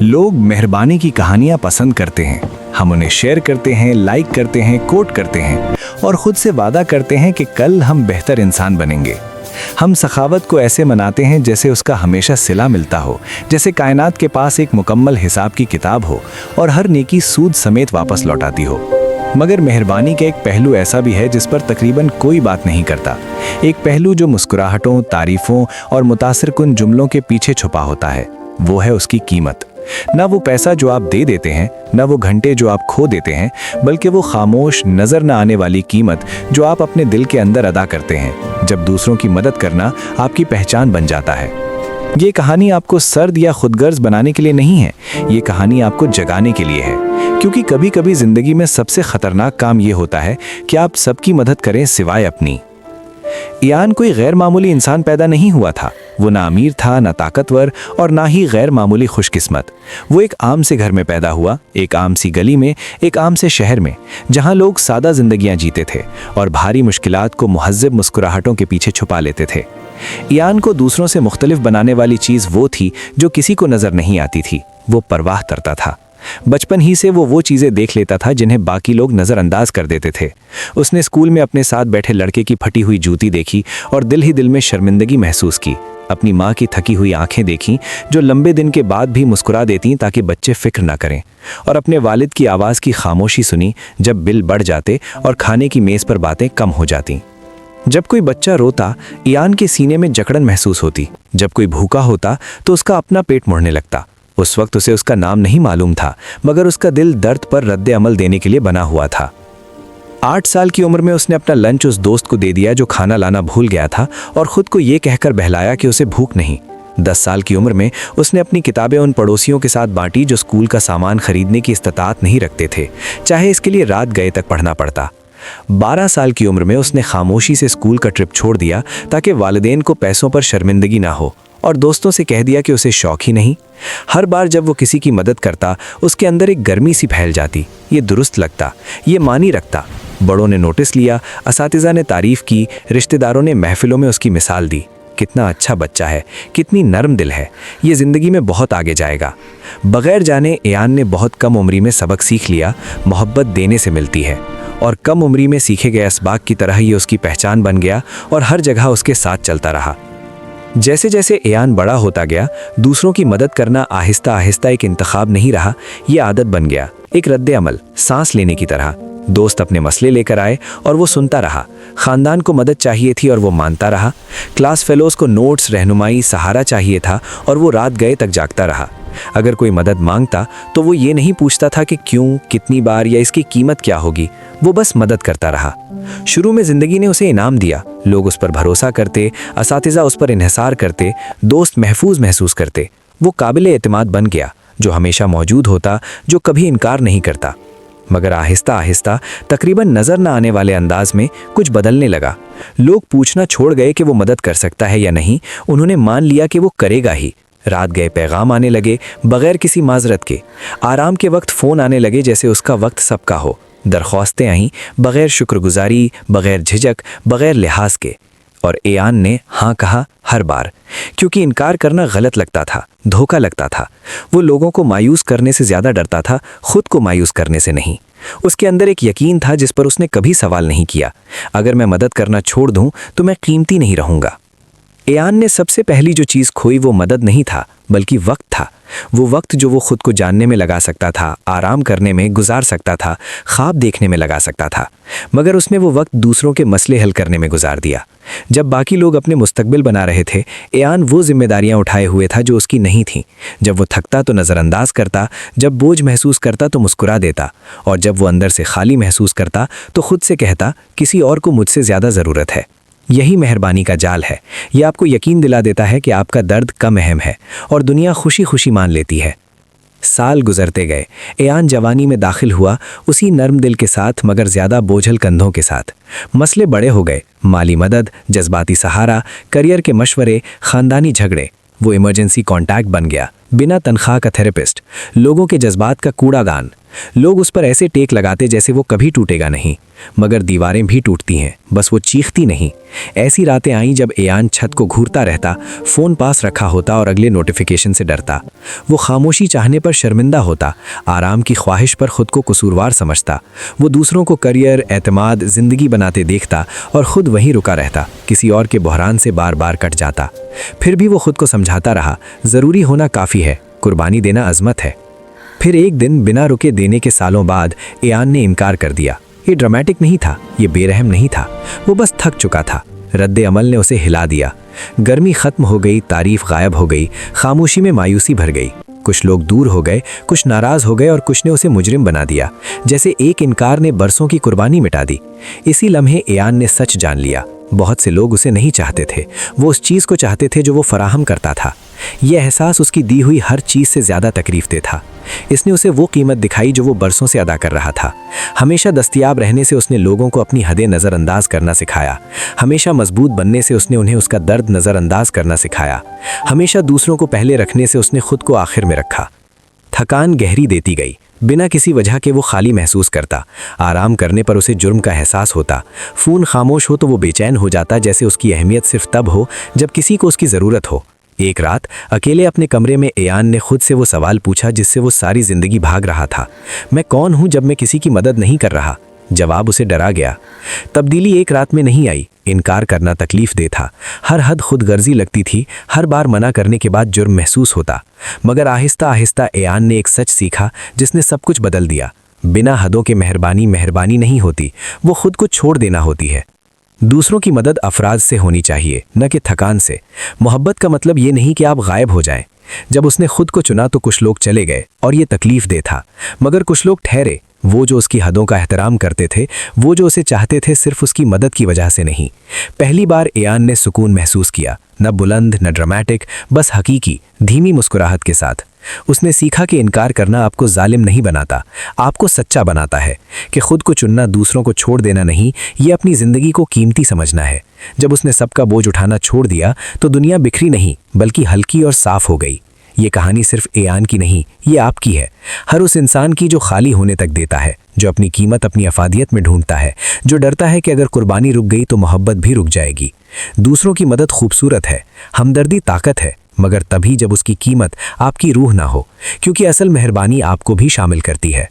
लोग मेहरबानी की कहानियां पसंद करते हैं। हम उन्हें शेयर करते हैं, लाइक करते हैं, कोट करते हैं और खुद से वादा करते हैं कि कल हम बेहतर इंसान बनेंगे। हम सखावत को ऐसे मनाते हैं जैसे उसका हमेशा सिला मिलता हो, जैसे कायनात के पास एक मुकम्मल हिसाब की किताब हो और हर नेकी सूद समेत वापस लौटाती हो। मगर मेहरबानी का एक पहलू ऐसा भी है जिस पर तकरीबन कोई बात नहीं करता। एक पहलू जो मुस्कुराहटों, तारीफों और मुतासिरकुन जुमलों के पीछे छुपा होता है, वो है उसकी कीमत। ना वो पैसा जो आप दे देते हैं, ना वो घंटे जो आप खो देते हैं, बल्कि वो खामोश नजर न आने वाली कीमत जो आप अपने दिल के अंदर अदा करते हैं जब दूसरों की मदद करना आपकी पहचान बन जाता है। ये कहानी आपको सर्द या खुदगर्ज बनाने के लिए नहीं है, ये कहानी आपको जगाने के लिए है। क्योंकि कभी कभी जिंदगी में सबसे खतरनाक काम ये होता है कि आप सबकी मदद करें सिवाय अपनी। इयान कोई गैर मामूली इंसान पैदा नहीं हुआ था। वो ना अमीर था, ना ताकतवर और ना ही गैर मामूली खुशकिस्मत। वो एक आम से घर में पैदा हुआ, एक आम सी गली में, एक आम से शहर में, जहां लोग सादा जिंदगियां जीते थे और भारी मुश्किलात को मुहज़्ज़ब मुस्कुराहटों के पीछे छुपा लेते थे। इयान को दूसरों से मुख्तलिफ बनाने वाली चीज़ वो थी जो किसी को नज़र नहीं आती थी। वो परवाह करता था। बचपन ही से वो चीज़ें देख लेता था जिन्हें बाकी लोग नज़रअंदाज कर देते थे। उसने स्कूल में अपने साथ बैठे लड़के की फटी हुई जूती देखी और दिल ही दिल में शर्मिंदगी महसूस की। अपनी माँ की थकी हुई आंखें देखीं जो लंबे दिन के बाद भी मुस्कुरा देती ताकि बच्चे फिक्र ना करें, और अपने वालिद की आवाज़ की खामोशी सुनी जब बिल बढ़ जाते और खाने की मेज़ पर बातें कम हो जाती। जब कोई बच्चा रोता, इयान के सीने में जकड़न महसूस होती। जब कोई भूखा होता तो उसका अपना पेट मुड़ने लगता। उस वक्त उसे उसका नाम नहीं मालूम था, मगर उसका दिल दर्द पर रद्द अमल देने के लिए बना हुआ था। 8 साल की उम्र में उसने अपना लंच उस दोस्त को दे दिया जो खाना लाना भूल गया था और खुद को ये कहकर बहलाया कि उसे भूख नहीं। 10 साल की उम्र में उसने अपनी किताबें उन पड़ोसियों के साथ बांटी जो स्कूल का सामान खरीदने की इस्तात नहीं रखते थे, चाहे इसके लिए रात गए तक पढ़ना पड़ता। 12 साल की उम्र में उसने खामोशी से स्कूल का ट्रिप छोड़ दिया ताकि वालिदैन को पैसों पर शर्मिंदगी ना हो, और दोस्तों से कह दिया कि उसे शौक ही नहीं। हर बार जब वो किसी की मदद करता, उसके अंदर एक गर्मी सी फैल जाती। ये दुरुस्त लगता, ये मानी रखता। बड़ों ने नोटिस लिया, असातिज़ा ने तारीफ की, रिश्तेदारों ने महफिलों में उसकी मिसाल दी। कितना अच्छा बच्चा है, कितनी नरम दिल है, ये ज़िंदगी में बहुत आगे जाएगा। बगैर जाने इयान ने बहुत कम उम्री में सबक सीख लिया, मोहब्बत देने से मिलती है, और कम उम्री में सीखे गए असबाक की तरह ये उसकी पहचान बन गया और हर जगह उसके साथ चलता रहा। जैसे जैसे इयान बड़ा होता गया, दूसरों की मदद करना आहिस्ता आहिस्ता एक इंतखाब नहीं रहा, ये आदत बन गया, एक रद्द अमल, सांस लेने की तरह। दोस्त अपने मसले लेकर आए और वो सुनता रहा। ख़ानदान को मदद चाहिए थी और वो मानता रहा। क्लास फेलोज़ को नोट्स, रहनुमाई, सहारा चाहिए था और वो रात गए तक जागता रहा। अगर कोई मदद मांगता तो वो ये नहीं पूछता था कि क्यों, कितनी बार या इसकी कीमत क्या होगी। वो बस मदद करता रहा। शुरू में ज़िंदगी ने उसे इनाम दिया, लोग उस पर भरोसा करते, असातिज़ा उस पर इन्हिसार करते, दोस्त महफूज महसूस करते। वो काबिल एतमाद बन गया, जो हमेशा मौजूद होता, जो कभी इनकार नहीं करता। मगर आहिस्ता आहिस्ता, तकरीबन नज़र न आने वाले अंदाज में कुछ बदलने लगा। लोग पूछना छोड़ गए कि वो मदद कर सकता है या नहीं, उन्होंने मान लिया कि वो करेगा ही। रात गए पैगाम आने लगे बगैर किसी माजरत के। आराम के वक्त फ़ोन आने लगे जैसे उसका वक्त सबका हो। दरख्वास्तें आईं बगैर शुक्रगुजारी, बगैर झिझक, बगैर लिहाज के। और इयान ने हाँ कहा हर बार, क्योंकि इनकार करना गलत लगता था, धोखा लगता था। वो लोगों को मायूस करने से ज़्यादा डरता था, खुद को मायूस करने से नहीं। उसके अंदर एक यकीन था जिस पर उसने कभी सवाल नहीं किया, अगर मैं मदद करना छोड़ दूं तो मैं कीमती नहीं रहूँगा। इयान ने सबसे पहली जो चीज़ खोई वो मदद नहीं था, बल्कि वक्त था। वो वक्त जो वो खुद को जानने में लगा सकता था, आराम करने में गुजार सकता था, ख्वाब देखने में लगा सकता था। मगर उसने वो वक्त दूसरों के मसले हल करने में गुजार दिया। जब बाकी लोग अपने मुस्तकबिल बना रहे थे, इयान वो जिम्मेदारियां उठाए हुए था जो उसकी नहीं थीं। जब वो थकता तो नज़रअंदाज करता, जब बोझ महसूस करता तो मुस्कुरा देता, और जब वो अंदर से खाली महसूस करता तो खुद से कहता, किसी और को मुझसे ज़्यादा ज़रूरत है। यही मेहरबानी का जाल है। ये आपको यकीन दिला देता है कि आपका दर्द कम अहम है और दुनिया खुशी खुशी मान लेती है। साल गुजरते गए, इयान जवानी में दाखिल हुआ, उसी नर्म दिल के साथ मगर ज़्यादा बोझल कंधों के साथ। मसले बड़े हो गए, माली मदद, जज्बाती सहारा, करियर के मशवरे, ख़ानदानी झगड़े। वो इमरजेंसी कॉन्टैक्ट बन गया। बिना तनख्वाह का थेरेपिस्ट, लोगों के जज्बात का कूड़ादान। लोग उस पर ऐसे टेक लगाते जैसे वो कभी टूटेगा नहीं, मगर दीवारें भी टूटती हैं, बस वो चीखती नहीं। ऐसी रातें आईं जब एयान छत को घूरता रहता, फ़ोन पास रखा होता और अगले नोटिफिकेशन से डरता। वो खामोशी चाहने पर शर्मिंदा होता, आराम की ख्वाहिश पर खुद को कसूरवार समझता। वो दूसरों को करियर, एतमाद, ज़िंदगी बनाते देखता और खुद वहीं रुका रहता, किसी और के बहरान से बार बार कट जाता। फिर भी वो खुद को समझाता रहा, ज़रूरी होना काफ़ी है, कुर्बानी देना अज़मत है। फिर एक दिन बिना रुके देने के सालों बाद एयान ने इनकार कर दिया। ये ड्रामेटिक नहीं था, ये बेरहम नहीं था, वो बस थक चुका था। रद्द अमल ने उसे हिला दिया। गर्मी खत्म हो गई, तारीफ गायब हो गई, खामोशी में मायूसी भर गई। कुछ लोग दूर हो गए, कुछ नाराज हो गए और कुछ ने उसे मुजरिम बना दिया, जैसे एक इनकार ने बरसों की कुर्बानी मिटा दी। इसी लम्हे एयान ने सच जान लिया। बहुत से लोग उसे नहीं चाहते थे, वो उस चीज़ को चाहते थे जो वो फराहम करता था। यह एहसास उसकी दी हुई हर चीज़ से ज़्यादा तकलीफ दे था। इसने उसे वो कीमत दिखाई जो वो बरसों से अदा कर रहा था। हमेशा दस्तयाब रहने से उसने लोगों को अपनी हदें नज़रअंदाज करना सिखाया। हमेशा मजबूत बनने से उसने उन्हें उसका दर्द नज़रअंदाज करना सिखाया। हमेशा दूसरों को पहले रखने से उसने खुद को आखिर में रखा। थकान गहरी देती गई, बिना किसी वजह के वो खाली महसूस करता। आराम करने पर उसे जुर्म का एहसास होता। फ़ोन खामोश हो तो वो बेचैन हो जाता, जैसे उसकी अहमियत सिर्फ तब हो जब किसी को उसकी ज़रूरत हो। एक रात अकेले अपने कमरे में एयान ने खुद से वो सवाल पूछा जिससे वो सारी ज़िंदगी भाग रहा था, मैं कौन हूँ जब मैं किसी की मदद नहीं कर रहा? जवाब उसे डरा गया। तब्दीली एक रात में नहीं आई। इनकार करना तकलीफ दे था, हर हद खुदगर्जी लगती थी, हर बार मना करने के बाद जुर्म महसूस होता। मगर आहिस्ता आहिस्ता एयान ने एक सच सीखा जिसने सब कुछ बदल दिया। बिना हदों के मेहरबानी मेहरबानी नहीं होती, वो खुद को छोड़ देना होती है। दूसरों की मदद अफराज से होनी चाहिए, न कि थकान से। मोहब्बत का मतलब ये नहीं कि आप गायब हो जाएं। जब उसने खुद को चुना तो कुछ लोग चले गए और ये तकलीफ दे था, मगर कुछ लोग ठहरे, वो जो उसकी हदों का एहतराम करते थे, वो जो उसे चाहते थे सिर्फ उसकी मदद की वजह से नहीं। पहली बार एयान ने सुकून महसूस किया, न बुलंद न ड्रामेटिक, बस हकीकी, धीमी मुस्कुराहट के साथ। उसने सीखा कि इनकार करना आपको जालिम नहीं बनाता, आपको सच्चा बनाता है। कि खुद को चुनना दूसरों को छोड़ देना नहीं, ये अपनी ज़िंदगी को कीमती समझना है। जब उसने सबका बोझ उठाना छोड़ दिया तो दुनिया बिखरी नहीं बल्कि हल्की और साफ हो गई। ये कहानी सिर्फ एयान की नहीं, ये आपकी है। हर उस इंसान की जो खाली होने तक देता है, जो अपनी कीमत अपनी अफादियत में ढूंढता है, जो डरता है कि अगर कुर्बानी रुक गई तो मोहब्बत भी रुक जाएगी। दूसरों की मदद खूबसूरत है, हमदर्दी ताकत है, मगर तभी जब उसकी कीमत आपकी रूह ना हो, क्योंकि असल मेहरबानी आपको भी शामिल करती है।